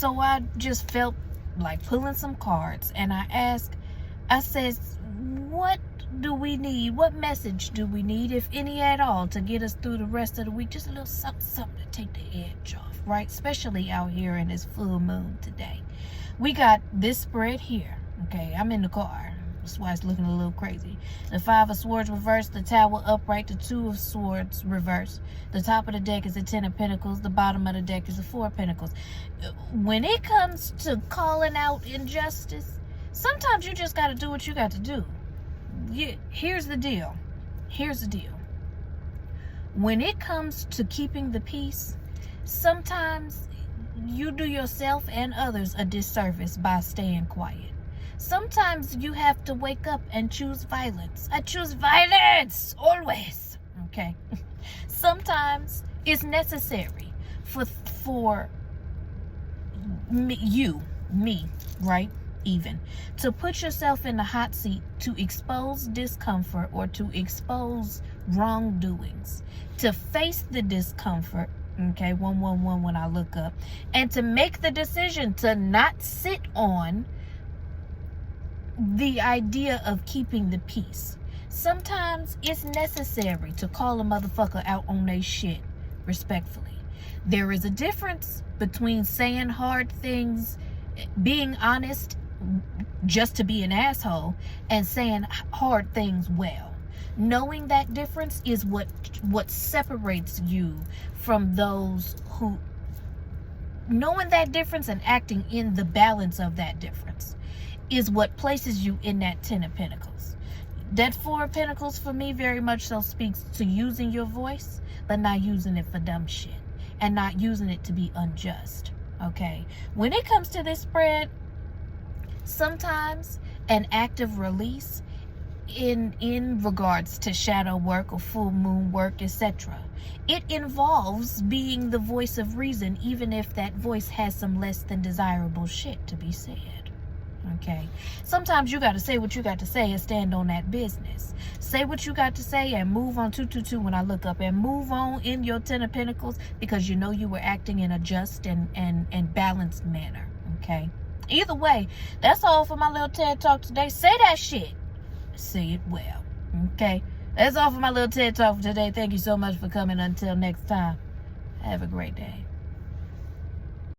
So I just felt like pulling some cards, and I said, what do we need? What message do we need, if any at all, to get us through the rest of the week? Just a little something to take the edge off, right? Especially out here in this full moon today. We got this spread here. Okay, I'm in the car. That's why it's looking a little crazy. The 5 of Swords reversed, the Tower upright, the 2 of Swords reversed. The top of the deck is the 10 of Pentacles. The bottom of the deck is the 4 of Pentacles. When it comes to calling out injustice, sometimes you just got to do what you got to do. Here's the deal. When it comes to keeping the peace, sometimes you do yourself and others a disservice by staying quiet. Sometimes you have to wake up and choose violence. I choose violence always. Okay. Sometimes it's necessary for me, right? Even to put yourself in the hot seat, to expose discomfort or to expose wrongdoings, to face the discomfort. Okay, 111 when I look up, and to make the decision to not sit on the idea of keeping the peace. Sometimes it's necessary to call a motherfucker out on their shit respectfully. There is a difference between saying hard things, being honest just to be an asshole, and saying hard things well. Knowing that difference is what separates you from those who... Knowing that difference and acting in the balance of that difference is what places you in that 10 of Pentacles. That 4 of Pentacles for me very much so speaks to using your voice, but not using it for dumb shit, and not using it to be unjust. Okay, when it comes to this spread, sometimes an active release in regards to shadow work or full moon work, etc., it involves being the voice of reason, even if that voice has some less than desirable shit to be said. Okay, sometimes you got to say what you got to say and stand on that business. Say what you got to say and move on. 222 when I look up, and move on in your 10 of Pentacles, because you know you were acting in a just and balanced manner. Okay, either way, that's all for my little TED Talk today. Say that shit, say it well. Okay, that's all for my little TED Talk for today. Thank you so much for coming. Until next time, have a great day.